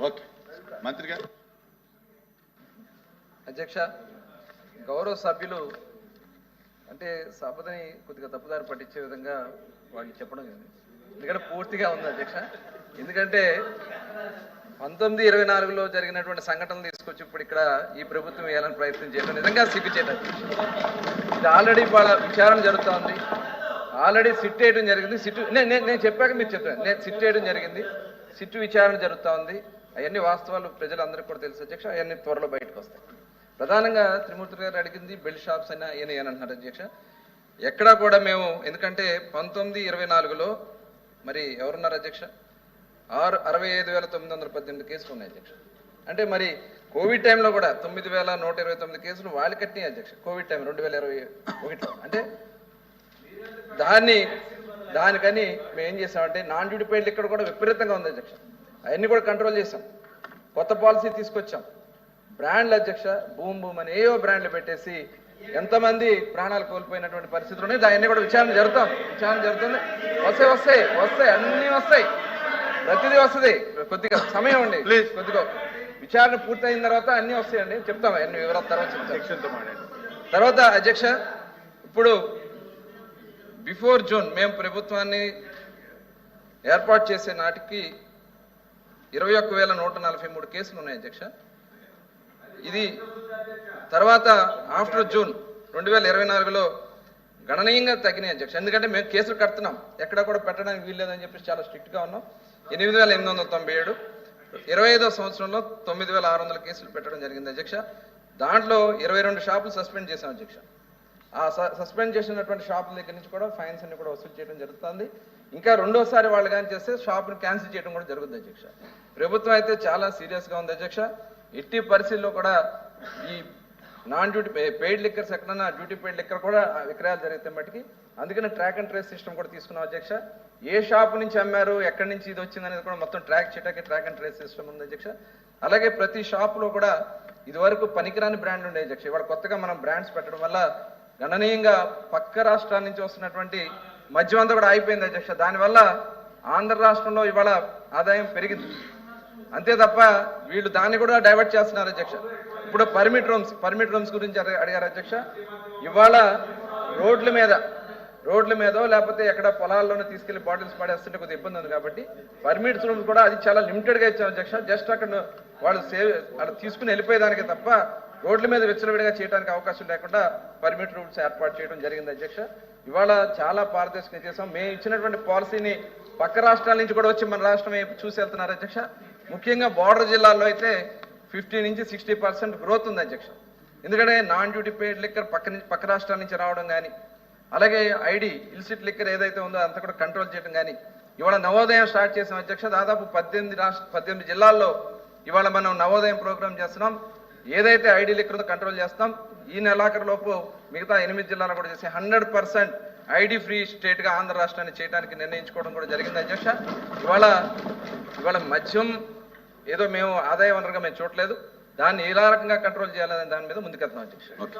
Okay మంత్రి గారు. అధ్యక్ష, గౌరవ సభ్యులు అంటే సభని కొద్దిగా తప్పుదారి పట్టించే విధంగా వాళ్ళు చెప్పడం ఎందుకంటే పూర్తిగా ఉంది అధ్యక్ష. ఎందుకంటే 1924లో జరిగినటువంటి సంఘటనలు తీసుకొచ్చి ఇప్పుడు ఇక్కడ ఈ ప్రభుత్వం వేయాలని ప్రయత్నం చేయడం నిజంగా సిగ్గుచేట. ఇది ఆల్రెడీ వాళ్ళ విచారణ జరుగుతూ ఉంది. ఆల్రెడీ సిట్ వేయడం జరిగింది. నేను చెప్పాక మీరు చెప్పాను. నేను సిట్ వేయడం జరిగింది. సిట్ విచారణ జరుగుతూ ఉంది. అవన్నీ వాస్తవాలు ప్రజలందరికీ కూడా తెలుసు అధ్యక్ష. అవన్నీ త్వరలో బయటకు వస్తాయి. ప్రధానంగా త్రిమూర్తి గారు అడిగింది బెల్ట్ షాప్స్ అయినా అని అంటున్నారు అధ్యక్ష. ఎక్కడా కూడా మేము ఎందుకంటే 1924లో మరి ఎవరున్నారు అధ్యక్ష 65,918 కేసులు ఉన్నాయి అధ్యక్ష. అంటే మరి కోవిడ్ టైంలో కూడా 9,129 కేసులు వాళ్ళు కట్టినాయి అధ్యక్ష. కోవిడ్ టైం 2021లో. అంటే దానికని మేము ఏం చేసామంటే నాన్ డ్యూటీ పెయిడ్ ఇక్కడ కూడా విపరీతంగా ఉంది అధ్యక్ష. అవన్నీ కూడా కంట్రోల్ చేసాం. కొత్త పాలసీ తీసుకొచ్చాం. బ్రాండ్లు అధ్యక్ష బూమ్ అని ఏవో బ్రాండ్లు పెట్టేసి ఎంతమంది ప్రాణాలు కోల్పోయినటువంటి పరిస్థితులు ఉన్నాయి. దాన్ని కూడా విచారణ జరుగుతుంది. వస్తాయి అన్నీ వస్తాయి. ప్రతిదీ వస్తుంది. కొద్దిగా సమయం అండి ప్లీజ్. కొద్దిగా విచారణ పూర్తయిన తర్వాత అన్నీ వస్తాయండి. చెప్తాం అన్ని వివరాల తర్వాత తర్వాత అధ్యక్ష. ఇప్పుడు బిఫోర్ జూన్ మేము ప్రభుత్వాన్ని ఏర్పాటు చేసే నాటికి 21,143 కేసులు ఉన్నాయి అధ్యక్ష. ఇది తర్వాత ఆఫ్టర్ జూన్ 2024లో గణనీయంగా తగ్గినాయి అధ్యక్ష. ఎందుకంటే మేము కేసులు కడుతున్నాం. ఎక్కడ కూడా పెట్టడానికి వీల్లేదని చెప్పేసి చాలా స్ట్రిక్ట్గా ఉన్నాం. 8,897 25వ సంవత్సరంలో 9,600 కేసులు పెట్టడం జరిగింది అధ్యక్ష. దాంట్లో 22 షాపులు సస్పెండ్ చేశాం అధ్యక్ష. ఆ సస్పెండ్ చేసినటువంటి షాపుల దగ్గర నుంచి కూడా ఫైన్స్ అన్ని కూడా వసూలు చేయడం జరుగుతుంది. ఇంకా రెండోసారి వాళ్ళు కానీ చేస్తే షాపును క్యాన్సిల్ చేయడం కూడా జరుగుతుంది అధ్యక్ష. ప్రభుత్వం అయితే చాలా సీరియస్గా ఉంది అధ్యక్ష. ఎట్టి పరిస్థితుల్లో కూడా ఈ నాన్ డ్యూటీ పెయిడ్ లిక్కర్స్ ఎక్కడన్నా డ్యూటీ పెయిడ్ లిక్కర్ కూడా విక్రయాలు జరిగితే మటుకి అందుకని ట్రాక్ అండ్ ట్రేస్ సిస్టమ్ కూడా తీసుకున్నాం అధ్యక్ష. ఏ షాపు నుంచి అమ్మారు, ఎక్కడి నుంచి ఇది వచ్చింది అనేది కూడా మొత్తం ట్రాక్ చేయడానికి ట్రాక్ అండ్ ట్రేస్ సిస్టమ్ ఉంది అధ్యక్ష. అలాగే ప్రతి షాపులో కూడా ఇదివరకు పనికిరాని బ్రాండ్లు ఉండే అధ్యక్ష. ఇవాళ కొత్తగా మనం బ్రాండ్స్ పెట్టడం వల్ల గణనీయంగా పక్క రాష్ట్రాల నుంచి వస్తున్నటువంటి మద్యం అంతా కూడా ఆగిపోయింది అధ్యక్ష. దానివల్ల ఆంధ్ర రాష్ట్రంలో ఇవాళ ఆదాయం పెరిగింది. అంతే తప్ప వీళ్ళు దాన్ని కూడా డైవర్ట్ చేస్తున్నారు అధ్యక్ష. ఇప్పుడు పర్మిట్ రూమ్స్ గురించి అడిగారు అధ్యక్ష. ఇవాళ రోడ్ల మీదో లేకపోతే ఎక్కడ పొలాల్లోనే తీసుకెళ్లి బాటిల్స్ పడేస్తుంటే కొద్దిగా ఇబ్బంది ఉంది కాబట్టి పర్మిట్ రూమ్స్ కూడా అది చాలా లిమిటెడ్గా ఇచ్చాం అధ్యక్ష. జస్ట్ అక్కడ వాళ్ళు అక్కడ తీసుకుని వెళ్ళిపోయేదానికి తప్ప రోడ్ల మీద విచ్చలవిడిగా చేయడానికి అవకాశం లేకుండా పర్మిట్ రూమ్స్ ఏర్పాటు చేయడం జరిగింది అధ్యక్ష. ఇవాళ చాలా పారదర్శకంగా చేసాం. మేము ఇచ్చినటువంటి పాలసీని పక్క రాష్ట్రాల నుంచి కూడా వచ్చి మన రాష్ట్రం చూసి వెళ్తున్నారు అధ్యక్ష. ముఖ్యంగా బార్డర్ జిల్లాల్లో అయితే 50 నుంచి 60% గ్రోత్ ఉంది అధ్యక్ష. ఎందుకంటే నాన్ డ్యూటీ పెయిడ్ లిక్కర్ పక్క రాష్ట్రాల నుంచి రావడం కానీ అలాగే ఇల్సిట్ లిక్కర్ ఏదైతే ఉందో అంతా కూడా కంట్రోల్ చేయడం కానీ ఇవాళ నవోదయం స్టార్ట్ చేసాం అధ్యక్ష. దాదాపు 18 జిల్లాల్లో ఇవాళ మనం నవోదయం ప్రోగ్రామ్ చేస్తున్నాం. ఏదైతే లిక్కర్ కంట్రోల్ చేస్తాం. ఈ నెలాఖరులోపు మిగతా 8 జిల్లాలు కూడా చేసి 100% ఐడి ఫ్రీ స్టేట్గా ఆంధ్ర రాష్ట్రాన్ని చేయడానికి నిర్ణయించుకోవడం కూడా జరిగింది అధ్యక్ష. ఇవాళ మద్యం ఏదో మేము ఆదాయ వనరుగా మేము చూడలేదు. దాన్ని ఏ రకంగా కంట్రోల్ చేయాలనే దాని మీద ముందుకెళ్తున్నాం అధ్యక్ష. ఓకే.